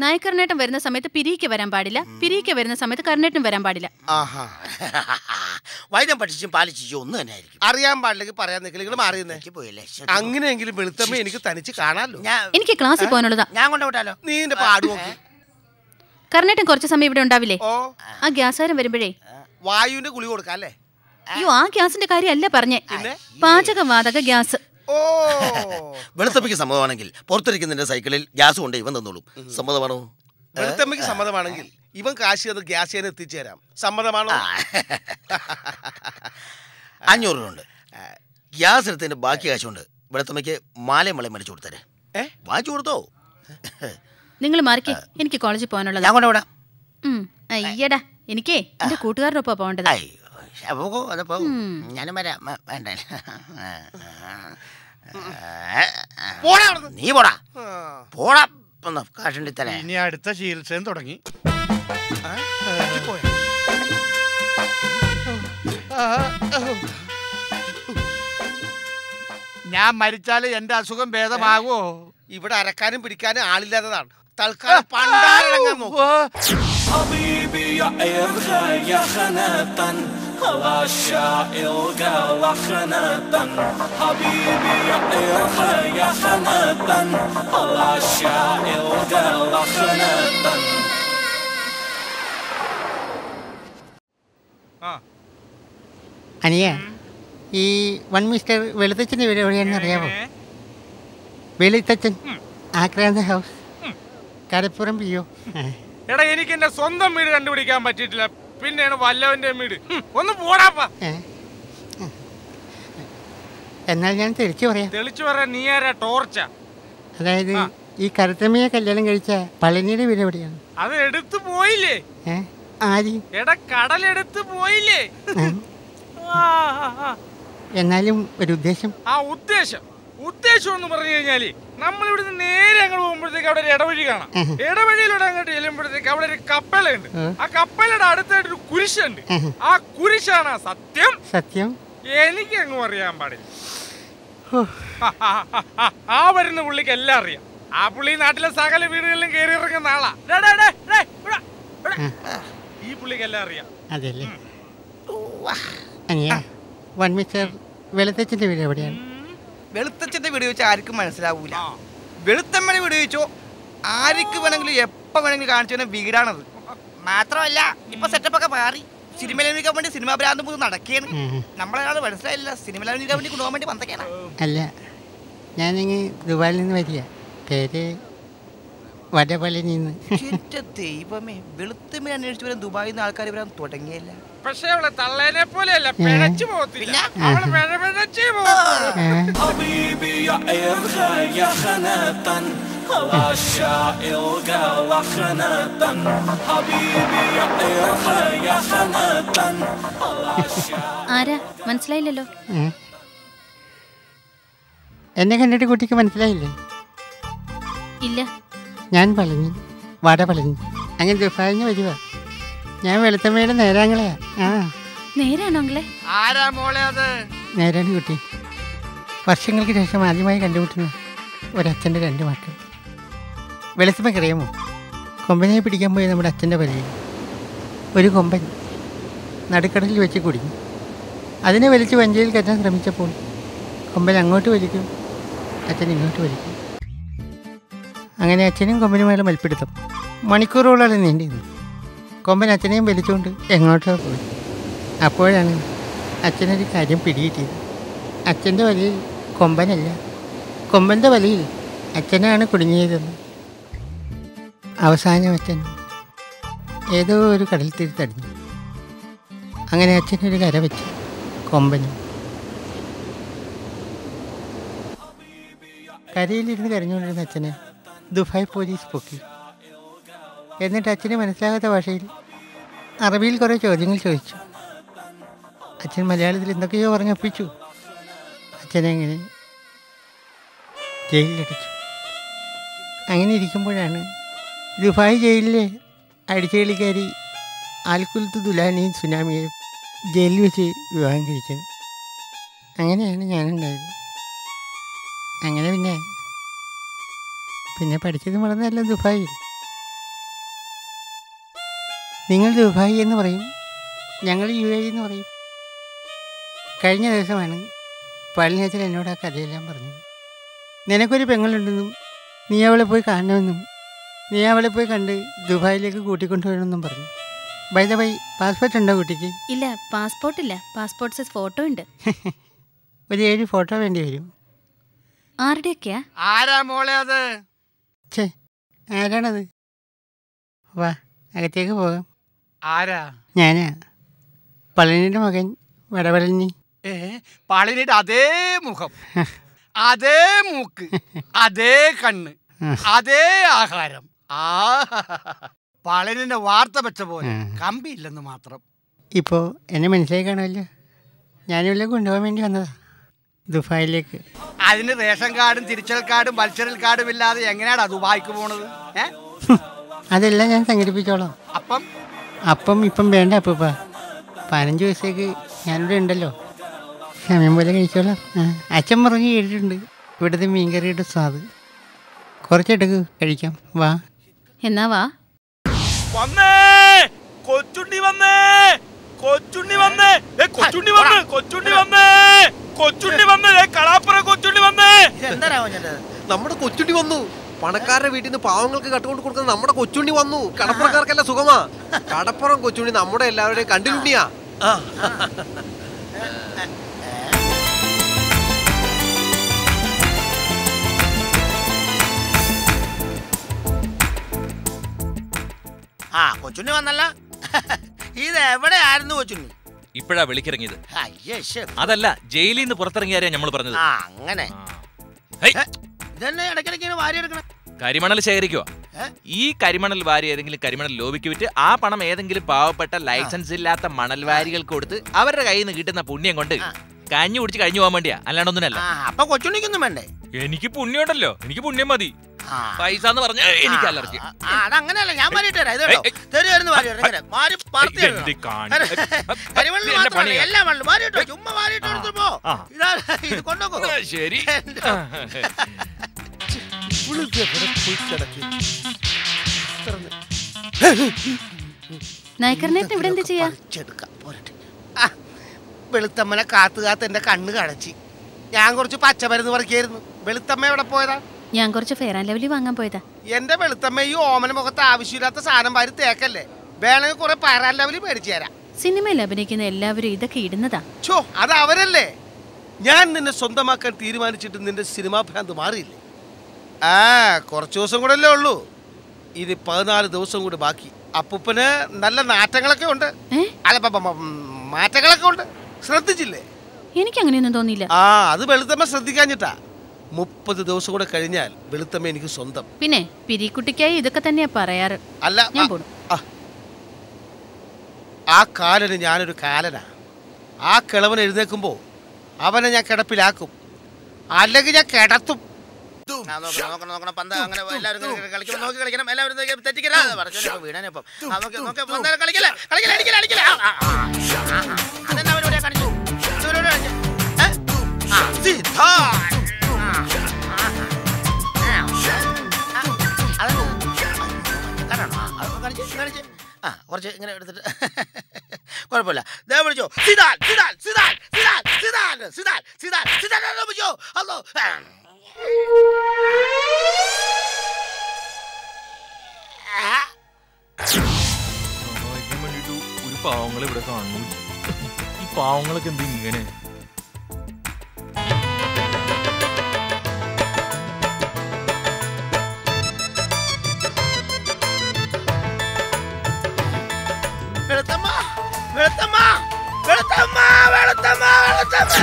നായക്കർണേട്ടൻ വരുന്ന സമയത്ത് പിരിക്ക് വരാൻ പാടില്ല, പിരിക്ക് വരുന്ന സമയത്ത് കർണേട്ടൻ വരാൻ പാടില്ല. വൈദ്യം പഠിച്ചും പാലിച്ചും ഒന്നും തന്നെ ആയിരിക്കും. അറിയാൻ പാടില്ലെങ്കിൽ പറയാൻ നിൽക്കൽ മാറിയെന്നേ. അങ്ങനെയെങ്കിലും വെളുത്തമ്മ എനിക്ക് തനിച്ച് കാണാമല്ലോ. എനിക്ക് ക്ലാസ്സിൽ പോകാനുള്ളതാ. ഞാൻ കൊണ്ടുവിട്ടാലോ? നീ എന്റെ പാട് നോക്കി. കർണേട്ടൻ കുറച്ച് സമയം ഇവിടെ ഉണ്ടാവില്ലേ? ആ ഗ്യാസാരം വരുമ്പോഴേ വായുവിന്റെ ഗുളി കൊടുക്കാം അല്ലേ? അയ്യോ, ആ ഗ്യാസിന്റെ കാര്യമല്ല പറഞ്ഞേ, പാചകവാതക ഗ്യാസ്. വെളുത്തമ്മയ്ക്ക് സമ്മതമാണെങ്കിൽ പുറത്തിരിക്കുന്നതിന്റെ സൈക്കിളിൽ ഗ്യാസ് കൊണ്ട് ഇവൻ തന്നോളും. സമ്മതമാണോ? വെളുത്തമ്മയ്ക്ക് സമ്മതമാണെങ്കിൽ ഇവൻ കാശ് തന്ന് ഗ്യാസ് ചെയ്യാൻ എത്തിച്ചേരാം. സമ്മതമാണോ? 500 രൂപ ഉണ്ട്. ഗ്യാസ് എടുത്തതിന്റെ ബാക്കി കാശുണ്ട്. വെളുത്തമ്മയ്ക്ക് മാലയും മളയും മേടിച്ചു കൊടുത്തേ. വാങ്ങിച്ചു കൊടുത്തോ? നിങ്ങൾ മാറിക്കേ, എനിക്ക് കോളേജിൽ പോകാനുള്ളത്. ഞാൻ കൊണ്ടുവിടാം. അയ്യടാ, എനിക്കേ എന്റെ കൂട്ടുകാരനൊപ്പം പോകേണ്ടത്. ഞാനും വരാം. വേണ്ട, നീ പോടാ പോടാ. കാശുണ്ടി തരാം. ഇനി അടുത്ത ചികിത്സയും തുടങ്ങി. ഞാൻ മരിച്ചാല് എന്റെ അസുഖം ഭേദമാകുമോ? ഇവിടെ അരക്കാനും പിടിക്കാനും ആളില്ലാത്തതാണ്. തൽക്കാലം പണ്ടാരടങ്ങാൻ നോക്കൂ. അനിയ, ഈ വൺ മിസ്റ്റർ വെളുത്തച്ഛൻ്റെ വീട് എവിടെയാണെന്ന് അറിയാമോ? വെളുത്തച്ഛൻ, ആക്രാന്ത ഹൗസ്, കരപ്പുറം പിയോ. എടാ, എനിക്ക് എന്റെ സ്വന്തം വീട് കണ്ടുപിടിക്കാൻ പറ്റിയിട്ടില്ല, പിന്നെയാണ് വല്ലവന്റെ വീട്. ഒന്ന് പോടാപ്പാ. എന്നാൽ ഞാൻ തെളിച്ചു പറയാം. തെളിച്ചു പറയാൻ നീ ആരാ? ടോർച്ച. അതായത് ഈ കറുത്തമ്മയെ കല്യാണം കഴിച്ച പളനിയുടെ വീട് എവിടെയാണ്? അത് എടുത്തു പോയില്ലേ? ആര്? എടാ, കടലെടുത്ത് പോയില്ലേ? എന്നാലും ഒരു ഉദ്ദേശം. ആ ഉദ്ദേശം എന്ന് പറഞ്ഞു കഴിഞ്ഞാല് നമ്മളിവിടുന്ന് നേരെ അങ്ങോട്ട് പോകുമ്പോഴത്തേക്ക് അവിടെ ഒരു ഇടവഴി കാണാം. ഇടവഴിയിലൂടെ അങ്ങോട്ട് ചെല്ലുമ്പോഴത്തേക്ക് അവിടെ ഒരു കപ്പലുണ്ട്. ആ കപ്പലയുടെ അടുത്തായിട്ട് ഒരു കുരിശുണ്ട്. ആ കുരിശാണ് സത്യം. സത്യം എനിക്ക് അങ്ങ് അറിയാൻ പാടില്ല. ആ വരുന്ന പുള്ളിക്ക് എല്ലാം അറിയാം. ആ പുള്ളി നാട്ടിലെ സകല വീടുകളിലും കയറി ഇറങ്ങുന്ന ആളാ. ഈ പുള്ളിക്ക് എല്ലാം അറിയാം. അതല്ലേ അനിയ, വൺ മിസ്റ്റർ വെളുത്തച്ഛൻ്റെ വീട് എവിടെയാണ്? വെളുത്തച്ഛൻ്റെ വീട് ചോദിച്ചാൽ ആർക്കും മനസ്സിലാവൂല. വെളുത്തമ്മയുടെ വീട് ചോദിച്ചോ ആർക്ക് വേണമെങ്കിലും എപ്പോൾ വേണമെങ്കിലും കാണിച്ചു തന്നെ വീടാണത്. മാത്രമല്ല ഇപ്പൊ സെറ്റപ്പ് ഒക്കെ മാറി. സിനിമയിൽ അഭിനയിക്കാൻ വേണ്ടി സിനിമാ ഭ്രാന്തം പോയി നടക്കുകയാണ്. നമ്മളൊരാൾ മനസ്സിലായില്ല, സിനിമയിൽ അഭിനയിക്കാൻ വേണ്ടി കൊണ്ടുപോകാൻ വേണ്ടി വന്നൊക്കെയാണ്. അല്ല, ഞാനിങ്ങ് ദുബായിൽ നിന്ന് വരിക. പേര് വടപളനിന്ന്. എന്റെ ദൈവമേ, വെളുത്തമ്മ അന്വേഷിച്ചു വരാൻ ദുബായിൽ നിന്ന് ആൾക്കാർ വരാൻ തുടങ്ങിയല്ല. പക്ഷെ അവളെ തള്ളേനെ പോലെയല്ല, പിഴച്ചു പോകത്തില്ല. അവള് പിഴച്ചു പോകും. ആരാ? മനസ്സിലായില്ലല്ലോ. എന്നെ കണ്ടിട്ട് കുട്ടിക്ക് മനസ്സിലായില്ലേ? ഇല്ല. ഞാൻ പളനി, വടപളനി. അങ്ങനെ ദുബായിന്ന് വരുക. ഞാൻ വെളുത്തമ്മയുടെ നേരാങ്ങളെയാ. നേരാണോങ്ങളെ? ആരാ മോളെ അത്? നേരാണ് കുട്ടി. വർഷങ്ങൾക്ക് ശേഷം ആദ്യമായി കണ്ടുമുട്ടുന്ന ഒരച്ഛൻ്റെ 2 മക്കൾ. വെളുത്തമ്മക്കറിയാമോ? കൊമ്പനെ പിടിക്കാൻ പോയി നമ്മുടെ അച്ഛൻ്റെ പരിചയം. ഒരു കൊമ്പൻ നടുക്കടലിൽ വെച്ച് കുടുങ്ങി. അതിനെ വലിച്ച് വഞ്ചിയിൽ കയറ്റാൻ ശ്രമിച്ചപ്പോൾ കൊമ്പൻ അങ്ങോട്ട് വലിക്കും, അച്ഛൻ ഇങ്ങോട്ട് വലിക്കും. അങ്ങനെ അച്ഛനും കൊമ്പനുമായുള്ള മൽപ്പിടുത്തം മണിക്കൂറുകളോളം നീണ്ടിരുന്നു. കൊമ്പൻ അച്ഛനെയും വലിച്ചുകൊണ്ട് എങ്ങോട്ടോ പോയി. അപ്പോഴാണ് അച്ഛനൊരു കാര്യം പിടികിട്ടിയത്. അച്ഛൻ്റെ വലയിൽ കൊമ്പനല്ല, കൊമ്പൻ്റെ വലയിൽ അച്ഛനാണ് കുടുങ്ങിയതെന്ന്. അവസാനം അച്ഛൻ ഏതോ ഒരു കടൽ തീരത്തടിഞ്ഞു. അങ്ങനെ അച്ഛനൊരു കര വെച്ച് കൊമ്പനും. കരയിലിരുന്ന് കരഞ്ഞുകൊണ്ടിരുന്ന അച്ഛനെ ദുബായ് പോലീസ് പൊക്കി. എന്നിട്ട് അച്ഛന് മനസ്സിലാകാത്ത ഭാഷയിൽ അറബിയിൽ കുറേ ചോദ്യങ്ങൾ ചോദിച്ചു. അച്ഛൻ മലയാളത്തിൽ എന്തൊക്കെയോ പറഞ്ഞൊപ്പിച്ചു. അച്ഛനെങ്ങനെ ജയിലിലടിച്ചു. അങ്ങനെ ഇരിക്കുമ്പോഴാണ് ദുബായ് ജയിലിലെ അടിച്ചുകളിക്കാരി ആൽക്കുൽത്ത് ദുലാനിയും സുനാമിയെ ജയിലിൽ വെച്ച് വിവാഹം കഴിച്ചത്. അങ്ങനെയാണ് ഞാനുണ്ടായത്. അങ്ങനെ പിന്നെ പിന്നെ പഠിച്ചത് വളർന്നല്ല ദുബായിൽ. നിങ്ങൾ ദുബായ് എന്ന് പറയും, ഞങ്ങൾ UAE എന്ന് പറയും. കഴിഞ്ഞ ദിവസമാണ് പള്ളിയച്ചൻ എന്നോട് ആ കഥയെല്ലാം പറഞ്ഞത്. നിനക്കൊരു പെങ്ങളുണ്ടെന്നും നീ അവളെ പോയി കാണണമെന്നും നീ അവളെ പോയി കണ്ട് ദുബായിലേക്ക് കൂട്ടിക്കൊണ്ടുവരണമെന്നും പറഞ്ഞു. ബൈ ദ ബൈ, പാസ്പോർട്ട് ഉണ്ടോ കുട്ടിക്ക്? ഇല്ല, പാസ്പോർട്ട് ഇല്ല. പാസ്പോർട്ട് സൈസ് ഫോട്ടോ ഉണ്ട്. ഒരു 7 ഫോട്ടോ വേണ്ടി വരും. ആരുടെയൊക്കെയാ? ആരാ മോളെ അത്? ഛേ, ആരാണത്? വാ, അകത്തേക്ക് പോകാം. ആരാ? ഞാനാ, പളനിയുടെ മകൻ വടവളഞ്ഞി. പളനിയുടെ അതേ മുഖം, അതേ മൂക്ക്, അതേ കണ്ണ്, അതേ ആഹാരം. പളനിന്റെ വാർത്ത വെച്ച പോലെ കമ്പിയില്ലെന്ന് മാത്രം. ഇപ്പോൾ എന്നെ മനസ്സിലായി കാണുമല്ലോ. ഞാനിവിടെ കൊണ്ടുപോകാൻ വേണ്ടി വന്നതാ ദുബായിലേക്ക്. അതിന് റേഷൻ കാർഡും തിരിച്ചൽ കാർഡും മത്സരൽ കാർഡും ഇല്ലാതെ എങ്ങനെയാടാ ദുബായിക്ക് പോണത്? അതെല്ലാം ഞാൻ സംഘടിപ്പിച്ചോളാം. അപ്പം ഇപ്പം വേണ്ട അപ്പൂപ്പ, 15 ദിവസത്തേക്ക് ഞാനിവിടെ ഉണ്ടല്ലോ, സമയം പോലെ കഴിച്ചോളാം. അച്ഛൻ പറഞ്ഞ് കേട്ടിട്ടുണ്ട് ഇവിടുത്തെ മീൻകറിയുടെ സ്വാദ്. കുറച്ചെടുക്ക് കഴിക്കാം. വാ. എന്നാ വാ. വന്നേ കൊച്ചുണ്ണി വന്നേ, കൊച്ചുണ്ണി വന്നേ, കൊച്ചുണ്ണി വന്നേ, കൊച്ചുണ്ണി വന്നേ, കൊച്ചുണ്ണി വന്നേ, കളാപ്പുറ കൊച്ചുണ്ണി വന്നേ. നമ്മുടെ കൊച്ചുണ്ണി വന്നു. പണക്കാരുടെ വീട്ടിൽ നിന്ന് പാവങ്ങൾക്ക് കട്ടുകൊണ്ട് കൊടുക്കുന്ന നമ്മുടെ കൊച്ചുണ്ണി വന്നു. കടപ്പുറക്കാർക്കെല്ലാം സുഖമാ. കടപ്പുറം കൊച്ചുണ്ണി നമ്മുടെ എല്ലാവരുടെയും കണ്ടിലുണ്ണിയാ. കൊച്ചുണ്ണി വന്നല്ല. ഇത് എവിടെ ആയിരുന്നു കൊച്ചുണ്ണി? ഇപ്പഴാ വിളിക്കിറങ്ങിയത്. അതല്ല, ജയിലിൽ നിന്ന് പുറത്തിറങ്ങിയാരാ നമ്മൾ പറഞ്ഞത്. അങ്ങനെ ഇതന്നെ ഇടയ്ക്കിടയ്ക്ക് വാരി എടുക്കണം. കരിമണൽ ശേഖരിക്കുക. ഈ കരിമണൽ വാരി ഏതെങ്കിലും കരിമണൽ ലോബിക്ക് വിറ്റ് ആ പണം ഏതെങ്കിലും പാവപ്പെട്ട ലൈസൻസ് ഇല്ലാത്ത മണൽ വാരികൾക്ക് കൊടുത്ത് അവരുടെ കയ്യിൽ നിന്ന് കിട്ടുന്ന പുണ്യം കൊണ്ട് കഞ്ഞി കുടിച്ച് കഴിഞ്ഞു പോകാൻ വേണ്ടിയാ, അല്ലാണ്ടൊന്നുമല്ല. അപ്പൊ കൊച്ചുണ്ണിക്കൊന്നും വേണ്ടേ? എനിക്ക് പുണ്യം ഉണ്ടല്ലോ, എനിക്ക് പുണ്യം മതി. പൈസ എന്ന് പറഞ്ഞ എനിക്ക് അലർജി. അതങ്ങനെയല്ല, ഞാൻ മാറിയിട്ട് തരാം. ഇത് കൊണ്ടുപോ. ശരി. നായ്ക്കറിനേട്ടൻ ഇവിടെ എന്താ ചെയ്യാ? വെളുത്തമ്മനെ കാത്തു കാത്ത് എന്റെ കണ്ണ് കടച്ചി. ഞാൻ കുറച്ച് പച്ചമരുന്ന് പറിക്കായിരുന്നു. വെളുത്തമ്മ എവിടെ പോയതാ? ഞാൻ കുറച്ച് ഫെയർ ആൻഡ് ലവ്ലി വാങ്ങാൻ പോയതാ. എന്റെ വെളുത്തമ്മ ഈ ഓമന മുഖത്ത് ആവശ്യമില്ലാത്ത സാധനം വാരി തേക്കല്ലേ. വേണമെങ്കിൽ കുറെ ഫെയർ ആൻഡ് ലവ്ലി മേടിച്ചു തരാം. സിനിമയിൽ അഭിനയിക്കുന്ന എല്ലാവരും ഇതൊക്കെ ഇടുന്നതാ. ചോ, അത് അവരല്ലേ. ഞാൻ നിന്നെ സ്വന്തമാക്കാൻ തീരുമാനിച്ചിട്ട് നിന്റെ സിനിമാ ഭ്രാന്ത് മാറിയില്ലേ? കുറച്ച് ദിവസം കൂടെ അല്ലേ ഉള്ളൂ. ഇനി 14 ദിവസം കൂടി ബാക്കി. അപ്പൂപ്പന് നല്ല നാറ്റങ്ങളൊക്കെ ഉണ്ട്. അല്ല, മാറ്റങ്ങളൊക്കെ ഉണ്ട്. ശ്രദ്ധിച്ചില്ലേ? എനിക്ക് അങ്ങനെയൊന്നും തോന്നിയില്ല. അത് വെളുത്തമ്മ ശ്രദ്ധിക്കാഞ്ഞിട്ടാ. 30 ദിവസം കൂടെ കഴിഞ്ഞാൽ വെളുത്തമ്മ എനിക്ക് സ്വന്തം. പിന്നെ പിരിക്കുട്ടിക്കായി ഇതൊക്കെ തന്നെയാ പറയാറ്. അല്ല, ഞാൻ പോണു. ആ കാലന് ഞാനൊരു കാലനാ. ആ കിളവൻ എഴുന്നേക്കുമ്പോ അവനെ ഞാൻ കിടപ്പിലാക്കും, അല്ലെങ്കിൽ ഞാൻ കിടത്തും. പന്ത് അങ്ങനെ എല്ലാവരും കളിക്കണം, നോക്കി കളിക്കണം. എല്ലാവരും തെറ്റിക്കരുത്. വീണാനിപ്പം കളിക്കല കളിക്കല അടിക്കല അടിക്കല. അതെന്താ അവരോട് കാണിച്ചു? കുറച്ച് ഇങ്ങനെ എടുത്തിട്ട് കുഴപ്പമില്ല. ദേ വിളിച്ചോ, Zidane Zidane Zidane Zidane Zidane Zidane Zidane Zidane വിളിച്ചോ. ഹലോ, ഒരു പാവങ്ങളെ ഇവിടെ കാണുന്നു. ഈ പാവങ്ങളൊക്കെ എന്ത് ഇങ്ങനെ? വെളുത്തമ്മ വെളുത്തമ്മ വെളുത്തമ്മ വെളുത്തമ്മ വെളുത്തമ്മ.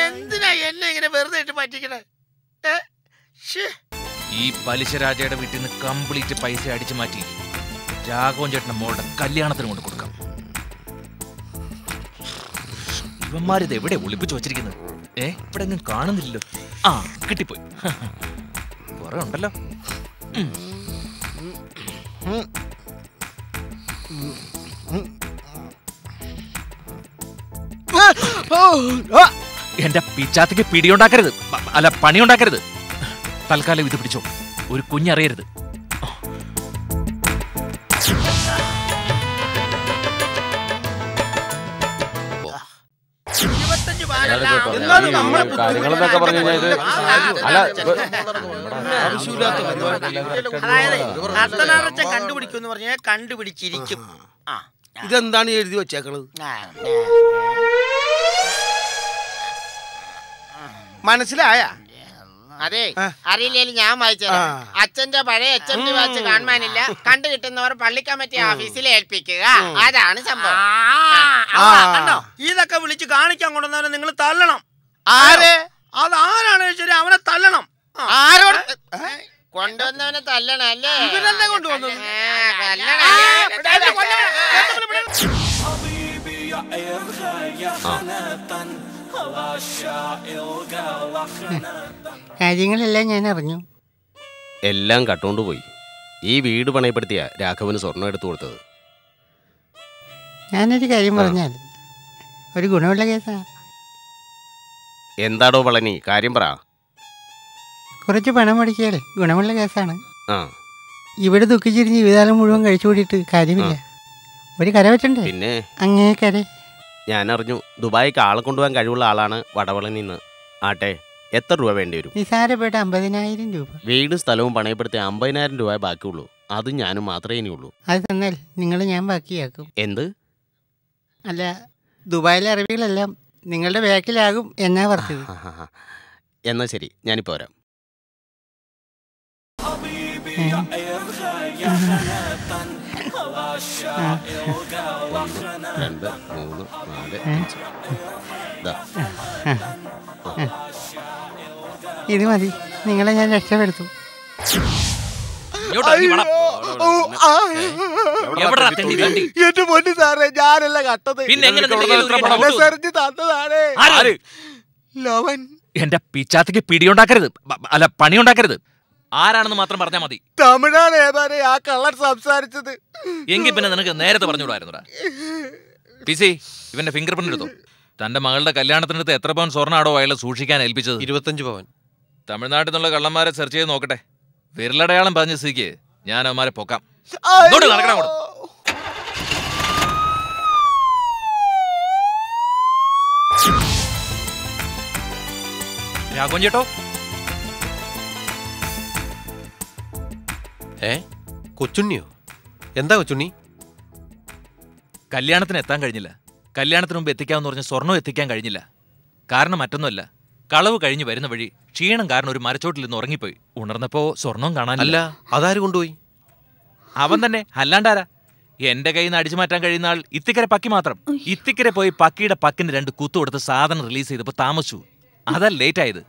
എന്തിനാ എന്നെ ഇങ്ങനെ വെറുതെ ഇട്ട് പറ്റിക്കണേ? ഈ പലിശരാജയുടെ വീട്ടിൽ നിന്ന് കംപ്ലീറ്റ് പൈസ അടിച്ചു മാറ്റി രാഘവൻ ചേട്ടന്റെ മോളുടെ കല്യാണത്തിന് കൊണ്ട് കൊടുക്കാം. ഇവന്മാരിത് എവിടെ ഒളിപ്പിച്ചു വച്ചിരിക്കുന്നത്? ഇവിടെ ഒന്നും കാണുന്നില്ലല്ലോ. ആ, കിട്ടിപ്പോയി. കുറെ ഉണ്ടല്ലോ. എന്റെ പിച്ചാത്തിക്ക് പിടിയുണ്ടാക്കരുത്, അല്ല പണിയുണ്ടാക്കരുത്. തൽക്കാലം ഇത് പിടിച്ചോ, ഒരു കുഞ്ഞറിയരുത്. കാര്യങ്ങളെന്നൊക്കെ പറഞ്ഞു കഴിഞ്ഞാൽ അർത്ഥനാർച്ച കണ്ടുപിടിക്കും പറഞ്ഞാൽ കണ്ടുപിടിച്ചിരിക്കും. ഇതെന്താണ് എഴുതി വെച്ചേക്കണത്? മനസ്സിലായ? അതെ, അറിയില്ലേലും ഞാൻ വായിച്ചത്. അച്ഛന്റെ പഴയ HMD വാച്ച് കാണാനില്ല, കണ്ടു കിട്ടുന്നവർ പള്ളി കമ്മിറ്റി ഓഫീസിൽ ഏൽപ്പിക്കുക. അതാണ് സംഭവം. കണ്ടോ, ഇതൊക്കെ വിളിച്ച് കാണിക്കാൻ കൊണ്ടുവന്നവരെ നിങ്ങൾ തള്ളണം. ആരെ? അതാരാണ് ശരി, അവനെ തള്ളണം. ആരോട് കൊണ്ടുവന്നവനെ തല്ലണം അല്ലേ? ഇവരല്ലേ കൊണ്ടുവന്നത്? കാര്യങ്ങളെല്ലാം ഞാൻ അറിഞ്ഞു. എല്ലാം കട്ടുകൊണ്ട് പോയി. ഈ വീട് പണയപ്പെടുത്തിയ രാഘവന് സ്വർണം എടുത്തു കൊടുത്തത്. ഞാനൊരു കാര്യം പറഞ്ഞാൽ ഒരു ഗുണമുള്ള കേസാ. എന്താടോ പളനി, കാര്യം പറ. കുറച്ച് പണം മുടക്കിയാൽ ഗുണമുള്ള കേസാണ്. ആ, ഇവിടെ ദുഃഖിച്ചിരുന്ന് ജീവിതകാലം മുഴുവൻ കഴിച്ചു കൂടിയിട്ട് കാര്യമില്ല. ഒരു കര വെച്ചണ്ടേ? പിന്നെ അങ്ങേ കര. ഞാൻ അറിഞ്ഞു ദുബായിക്ക് ആളെ കൊണ്ടുപോകാൻ കഴിവുള്ള ആളാണ് വടവളനിന്ന്. ആട്ടെ, എത്ര രൂപ വേണ്ടി വരും? നിസാരപ്പെട്ട 50,000 രൂപ. വീടും സ്ഥലവും പണയപ്പെടുത്തി 50,000 രൂപ ബാക്കിയുള്ളൂ. അത് ഞാനും മാത്രമേ ഇനിയുള്ളൂ. അത് തന്നാൽ നിങ്ങൾ ഞാൻ ബാക്കിയാക്കും. എന്ത്? അല്ല, ദുബായിലെ അറിവികളെല്ലാം നിങ്ങളുടെ ബാക്കിലാകും എന്നാ പറഞ്ഞത്. എന്നാ ശരി, ഞാനിപ്പോൾ വരാം. രണ്ട്, മൂന്ന്, നാല്, അഞ്ച്. ഇത് മതി, നിങ്ങളെ ഞാൻ രക്ഷപ്പെടുത്തും. എന്റെ പൊന്നു സാറേ, ഞാനല്ല കട്ടത്. തന്നതാണ് ലവൻ. എന്റെ പിച്ചാത്തിക്ക് പിടിയുണ്ടാക്കരുത്, അല്ല പണിയുണ്ടാക്കരുത്. ആരാണെന്ന് മാത്രം പറഞ്ഞാൽ മതി. തമിഴാണ് ഏതാനേ ആ കള്ളൻ സംസാരിച്ചത്. എങ്കിൽ പിന്നെ നിനക്ക് നേരത്തെ പറഞ്ഞുകൂടായിരുന്നുടാ. പിസി, ഇവന്റെ ഫിംഗർ പ്രിന്റ് എടുത്തോ. തന്റെ മകളുടെ കല്യാണത്തിനടുത്ത് എത്ര പവൻ സ്വർണ്ണാടോ അയാളെ സൂക്ഷിക്കാൻ ഏൽപ്പിച്ചത്? 25 പവൻ. തമിഴ്നാട്ടിൽ നിന്നുള്ള കള്ളന്മാരെ സെർച്ച് ചെയ്ത് നോക്കട്ടെ. വിരലടയാളം പറഞ്ഞ സ്ഥിതിക്ക് ഞാൻ അവന്മാരെ പൊക്കാം. നടക്കണം. രാഘവൻ ചേട്ടോ, കൊച്ചുണ്ണിയോ? എന്താ കൊച്ചുണ്ണി? കല്യാണത്തിന് എത്താൻ കഴിഞ്ഞില്ല. കല്യാണത്തിന് മുമ്പ് എത്തിക്കാമെന്ന് പറഞ്ഞ സ്വർണ്ണം എത്തിക്കാൻ കഴിഞ്ഞില്ല. കാരണം മറ്റൊന്നുമല്ല, കളവ് കഴിഞ്ഞ് വരുന്ന വഴി ക്ഷീണം കാരണം ഒരു മരച്ചോട്ടിൽ നിന്ന് ഉറങ്ങിപ്പോയി. ഉണർന്നപ്പോ സ്വർണം കാണാനില്ല. അതാര് കൊണ്ടുപോയി? അവൻ തന്നെ, അല്ലാണ്ടാരാ? എന്റെ കയ്യിൽ നിന്ന് അടിച്ചു മാറ്റാൻ കഴിയുന്ന ആൾ ഇത്തിക്കര പക്കി മാത്രം. ഇത്തിക്കര പോയി പക്കിയുടെ പക്കിന് 2 കുത്തു കൊടുത്ത് സാധനം റിലീസ് ചെയ്തപ്പോ താമസിച്ചു. അതാ ലേറ്റ് ആയത്.